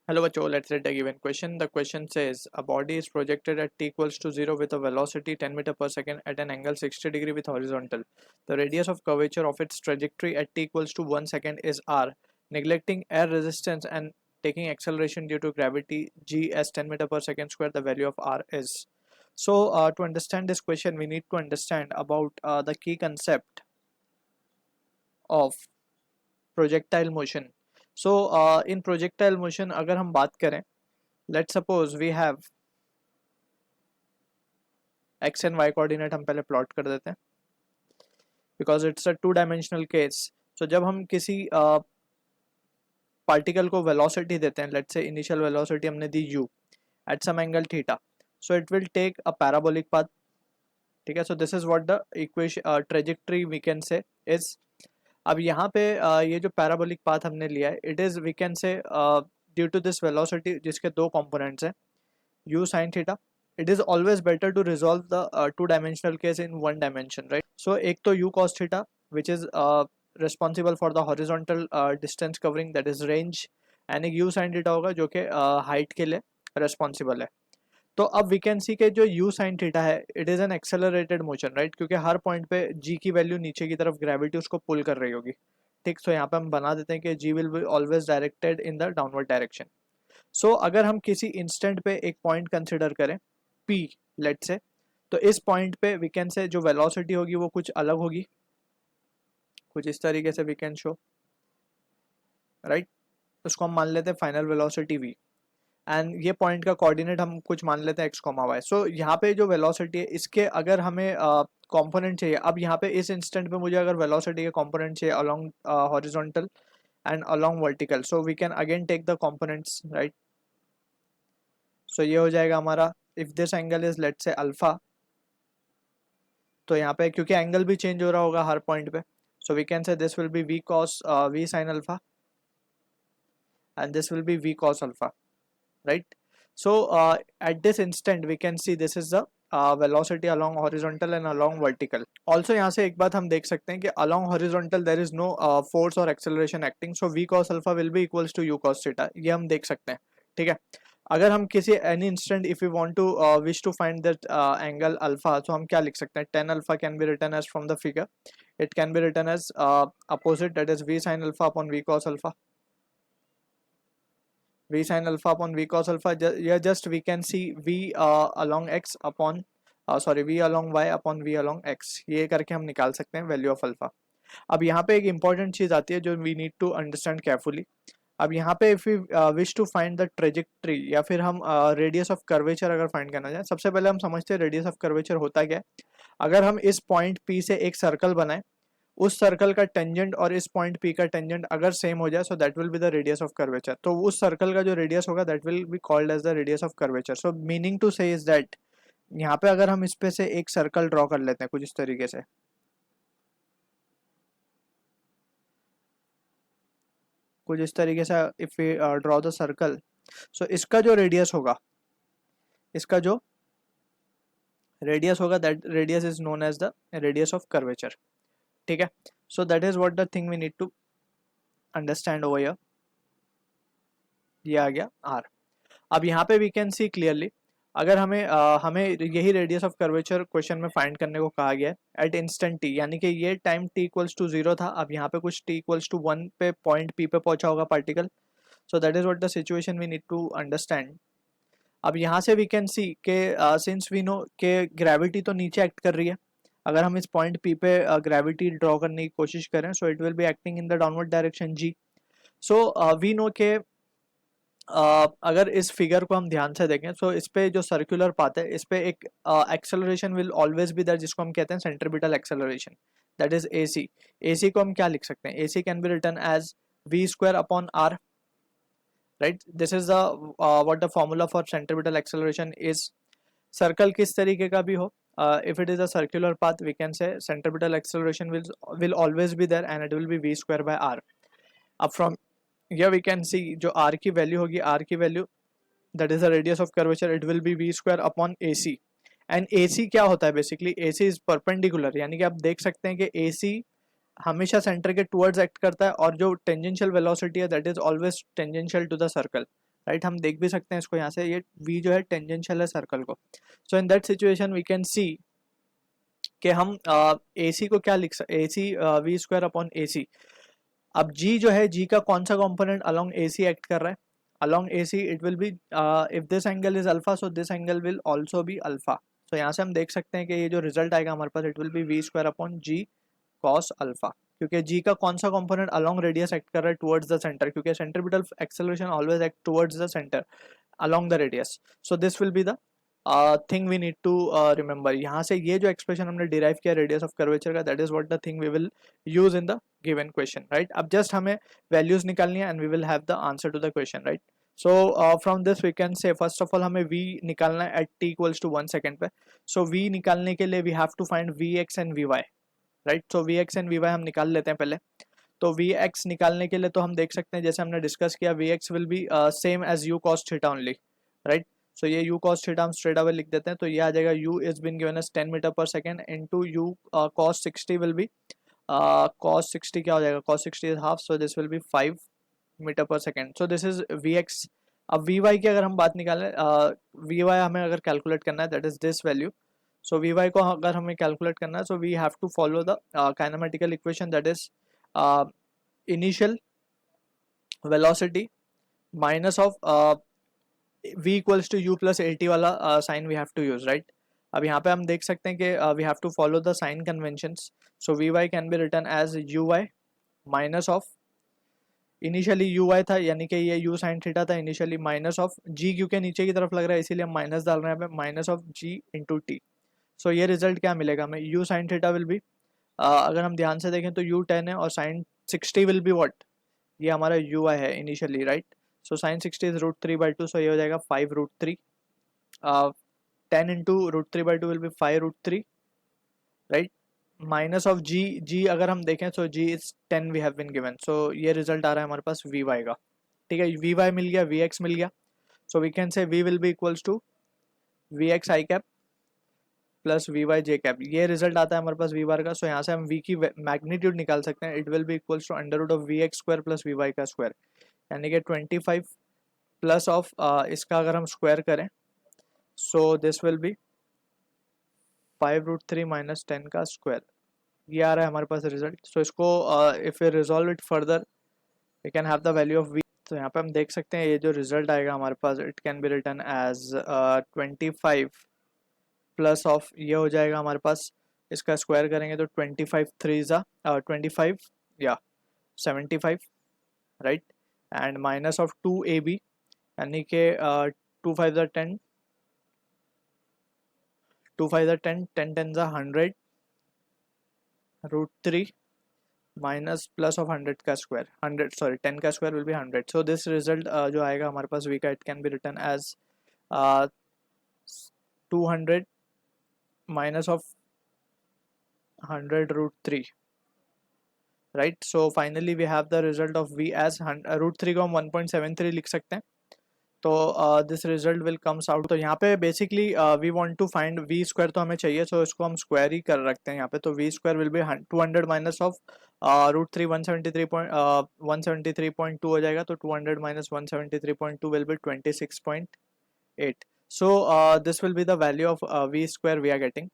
Hello, Bacho. Let's read a given question. The question says a body is projected at t equals to 0 with a velocity 10 meter per second at an angle 60 degree with horizontal. The radius of curvature of its trajectory at t equals to 1 second is r. Neglecting air resistance and taking acceleration due to gravity g as 10 meter per second square, the value of r is. So, to understand this question, we need to understand about the key concept of projectile motion. So, in projectile motion, अगर हम बात करें, let's suppose we have x and y coordinate हम पहले plot कर देते हैं because it's a two dimensional case. So जब हम किसी पार्टिकल को वेलोसिटी देते हैं, लेट्स से इनिशियल वेलोसिटी हमने दी u at some angle theta, so it will take a parabolic path. ठीक है, so this is what the equation trajectory we can say is. अब यहाँ पे ये जो पैराबोलिक पाथ हमने लिया है, it is we can say due to this velocity जिसके दो कंपोनेंट्स हैं u sin theta. It is always better to resolve the two-dimensional case in one dimension, right? So एक तो u cos theta which is responsible for the horizontal distance covering, that is range, and एक u sin theta होगा जो कि height के लिए responsible है. तो अब we can see कि जो u sin theta है, it is an accelerated motion, right? क्योंकि हर पॉइंट पे g की वैल्यू नीचे की तरफ ग्रेविटी उसको पुल कर रही होगी. ठीक, तो यहाँ पे हम बना देते हैं कि g will be always directed in the downward direction. सो अगर हम किसी इंस्टेंट पे एक पॉइंट कंसिडर करें P, लेट से, तो इस पॉइंट पे वी कैन से जो वेलोसिटी होगी वो कुछ अलग होगी, कुछ इस तरीके से वी कैन शो, राइट. उसको हम मान लेते हैं फाइनल वेलोसिटी v, एंड ये पॉइंट का कोऑर्डिनेट हम कुछ मान लेते हैं x, y. सो यहाँ पे जो वेलोसिटी है इसके अगर हमें कंपोनेंट चाहिए, अब यहाँ पे इस इंस्टेंट पे मुझे अगर वेलोसिटी के कंपोनेंट चाहिए along horizontal and along vertical, so we can again take the components, right. So ये हो जाएगा हमारा, if this angle is let say alpha, तो यहाँ पे क्योंकि एंगल भी चेंज हो रहा होगा हर पॉइंट पे, so we can say this will be v cos v sin alpha and this will be v cos alpha, right. So at this instant we can see this is the velocity along horizontal and along vertical. Also यहाँ से एक बात हम देख सकते हैं कि along horizontal there is no force or acceleration acting, so v cos alpha will be equals to u cos theta. ये हम देख सकते हैं. ठीक है, अगर हम किसी any instant if you want to wish to find that angle alpha, तो हम क्या लिख सकते हैं, tan alpha can be written as from the figure, it can be written as opposite, that is v sin alpha upon v cos alpha, v sin alpha upon v cos alpha. Yeah, just we can see v along x upon v along y upon v along x, ये करके हम निकाल सकते हैं value of alpha. अब यहाँ पे एक इंपॉर्टेंट चीज आती है जो we need to understand carefully. अब यहाँ पे if you wish to find the trajectory या फिर हम रेडियस ऑफ कर्वेचर अगर फाइंड करना चाहें, सबसे पहले हम समझते हैं रेडियस ऑफ कर्वेचर होता क्या है. अगर हम इस पॉइंट P से एक सर्कल बनाएं, उस सर्कल का टेंजेंट और इस पॉइंट P का टेंजेंट अगर सेम हो जाए, so that will be the radius of curvature. तो उस सर्कल का जो रेडियस होगा that will be called as the radius of curvature. So meaning to say is that यहाँ पे अगर हम इस पे से एक सर्कल ड्रॉ कर लेते हैं कुछ इस तरीके से, कुछ इस तरीके से if we draw the circle, so इसका जो रेडियस होगा, इसका जो रेडियस होगा that radius is known as the radius of curvature. ठीक है, so that is what the thing we need to understand over here. ये आ गया r. अब यहाँ पे वी कैन सी क्लियरली, अगर हमें यही रेडियस ऑफ कर्वेचर क्वेश्चन में फाइंड करने को कहा गया है एट इंस्टेंट t, यानी कि ये टाइम t इक्वल्स टू 0 था, अब यहाँ पे कुछ t इक्वल्स टू 1 पे पॉइंट P पे पहुंचा होगा particle. So that is what the situation we need to understand. अब यहाँ से वी कैन सी के सिंस वी नो के ग्रेविटी तो नीचे एक्ट कर रही है, अगर हम इस पॉइंट P पे ग्रेविटी ड्रॉ करने की कोशिश करें, so it will be acting in the downward direction g. सो वी नो के अगर इस फिगर को हम ध्यान से देखें, सो इस पे जो सर्कुलर पाथ है, इस पे एक acceleration will always be there जिसको हम कहते हैं centripetal acceleration, that is AC. AC को हम क्या लिख सकते हैं, AC can be written as v square upon r, right. This is the what the formula for centripetal acceleration is. Circle किस तरीके का भी हो, if it is a circular path we can say centripetal acceleration will always be there and it will be v square by r. अब from here we can see जो r की value होगी, r की value that is the radius of curvature, it will be v square upon AC. and AC क्या होता है basically, AC is perpendicular, यानी कि आप देख सकते हैं कि AC हमेशा सेंटर के टुवर्ड्स एक्ट करता है और जो टेंजेंशियल वेलोसिटी है that is always tangential to the circle. Right, हम देख भी सकते हैं इसको यहाँ से, ये v जो है टेंजेंशियल है सर्कल को। So in that situation we can see कि हम ए सी को क्या लिख सकते, A C V square upon A C. अब g जो है, g का कौन सा कंपोनेंट अलोंग AC एक्ट कर रहा है, along AC it will be, if this angle is alpha so this angle will also be alpha. So यहाँ से हम देख सकते हैं कि ये जो रिजल्ट आएगा हमारे पास, it will be v square upon g cos alpha, क्योंकि g का कौन सा कंपोनेंट अलोंग रेडियस एक्ट कर रहा है टुवर्ड्स द सेंटर, क्योंकि centripetal acceleration always act towards the centre along the radius. So this will be the thing we need to remember. यहाँ से ये जो एक्सप्रेशन हमने डिराइव किया रेडियस ऑफ कर्वेचर का, that is what the thing we will use in the given question, right. अब just हमें values निकालनी है and we will have the answer to the question, right. So from this we can say first of all हमें v निकालना है at t equals to 1 second पे। So v निकालने के लिए we have to find vx and vy, right. So vx and vy हम निकाल लेते हैं पहले। तो vx निकालने के लिए तो हम देख सकते हैं जैसे हमने डिस्कस किया, vx will be same as u cos theta only, right. So ये u cos थीटा हम स्ट्रेट अवे लिख देते हैं, तो ये आ जाएगा u is been given as 10 metre per second into u cos 60 will be cos 60 क्या हो जाएगा, cos 60 is half, so this will be 5 metre per second. So this is vx। अब vy की अगर हम बात निकालें, vy हमें अगर कैलकुलेट करना है, that is this value. So vy को अगर हमें कैलकुलेट करना है, so we have to follow the kinematical equation, that is initial velocity minus of v equals to u plus L T वाला sign we have to use, right. अब यहाँ पे हम देख सकते हैं कि we have to follow the sign conventions. So vy can be written as uy minus of, initially uy था यानी कि ये u साइन थीटा था इनिशियली, माइनस ऑफ g, क्योंकि नीचे की तरफ लग रहा है इसीलिए हम माइनस डाल रहे हैं यहाँ पे, minus of g into so. सो ये रिजल्ट क्या मिलेगा हमें, u sine theta will be, अगर हम ध्यान से देखें तो u 10 है और साइन 60 विल बी व्हाट, ये हमारा ui है इनिशियली, राइट। सो साइन 60 इज √3/2, सो ये हो जाएगा 5√3, 10 into √3/2 will be 5√3, right. Minus of g अगर हम देखें तो g is 10 we have been given, so ये रिजल्ट आ रहा है हमारे पास vy का, ठीक है। vy मिल गया, vx मिल गया, so we can say v will be equals to vx i cap plus vy j cap, ये रिजल्ट आता है हमारे पास v बार का। सो यहाँ से हम v की मैग्नीट्यूड निकाल सकते हैं, it will be equals to under root of vx square plus vy का स्क्वायर, यानी कि 25 प्लस ऑफ इसका अगर हम स्क्वायर करें, सो दिस विल बी 5√3 माइनस 10 का स्क्वायर, ये आ रहा है हमारे पास रिजल्ट। सो इसको if we resolve it further we can have the value of v। तो यहाँ पे हम देख सकते हैं ये जो रिजल्ट आएगा हमारे पास, it can be written as 25 plus of, ये हो जाएगा हमारे पास, इसका स्क्वायर करेंगे तो 25 3 ज़ा 25 या 75, right, and minus of 2ab, यानी कि 2 5 ज़ा 10, 2 5 ज़ा 10, 10 10 ज़ा 100, √3 माइनस प्लस ऑफ 100 का स्क्वायर, 100 सॉरी 10 का square will be 100। So this result जो आएगा हमारे पास v का, it can be written as 200 minus of 100√3, right. So finally we have the result of v as √3 को हम 1.73 लिख सकते हैं, तो this result will comes out. तो यहाँ पे basically we want to find v square, तो हमें चाहिए, सो इसको हम स्क्वायर ही कर रखते हैं यहाँ पे। तो v square will be 200 minus of √3 173.2 हो जाएगा, तो 200 minus 173.2 will be 26.8। So this will be the value of v square we are getting,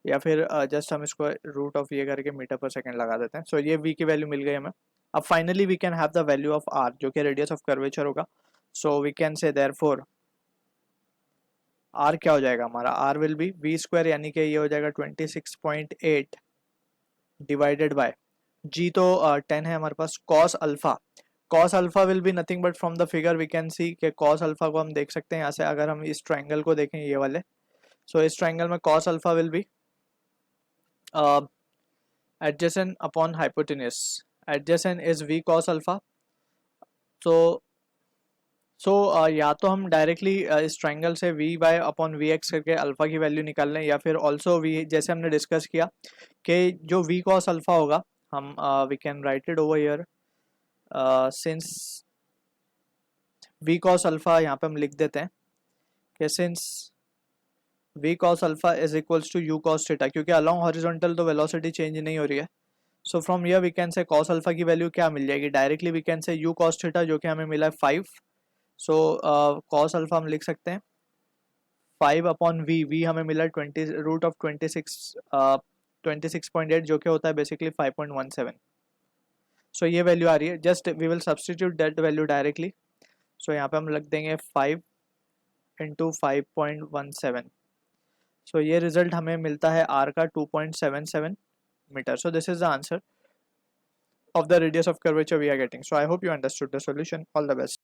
या फिर जस्ट हम इसको रूट ऑफ ये करके मीटर पर सेकेंड लगा देते हैं। सो ये v की वैल्यू मिल गई हमें। अब finally we can have the value of r, जो कि रेडियस ऑफ कर्वेचर होगा। So we can say therefore r क्या हो जाएगा हमारा, r will be v square, यानी कि ये हो जाएगा 26.8 डिवाइडेड बाय g, तो 10 है हमारे पास, cos alpha. cos alpha will be nothing but from the figure we can see कि cos अल्फा को हम देख सकते हैं यहाँ से, अगर हम इस ट्रायंगल को देखें ये वाले, सो इस ट्रायंगल में cos alpha will B adjacent upon hypotenuse, adjacent is v cos alpha। so या तो हम डायरेक्टली इस ट्रायंगल से v by upon v x करके अल्फा की वैल्यू निकाल लें, या फिर ऑल्सो v, जैसे हमने डिस्कस किया कि जो v cos अल्फा होगा, हम we can write it over here, since v cos alpha यहाँ पे हम लिख देते हैं कि since v cos alpha is equals to u cos theta, क्योंकि अलोंग हॉरिजॉन्टल तो वेलोसिटी चेंज नहीं हो रही है। So from here we can say cos alpha की वैल्यू क्या मिल जाएगी, directly we can say u cos theta, जो कि हमें मिला है 5, सो कॉस अल्फा हम लिख सकते हैं 5/v, v हमें मिला 26 जो कि होता है बेसिकली 5.17. सो ये वैल्यू आ रही है, just we will substitute that value directly. So यहाँ पे हम लग देंगे 5 इंटू 5.17. सो ये रिजल्ट हमें मिलता है r का 2.77 metre. So this is the answer of the radius of curvature we are getting. So I hope you understood the solution. All the best.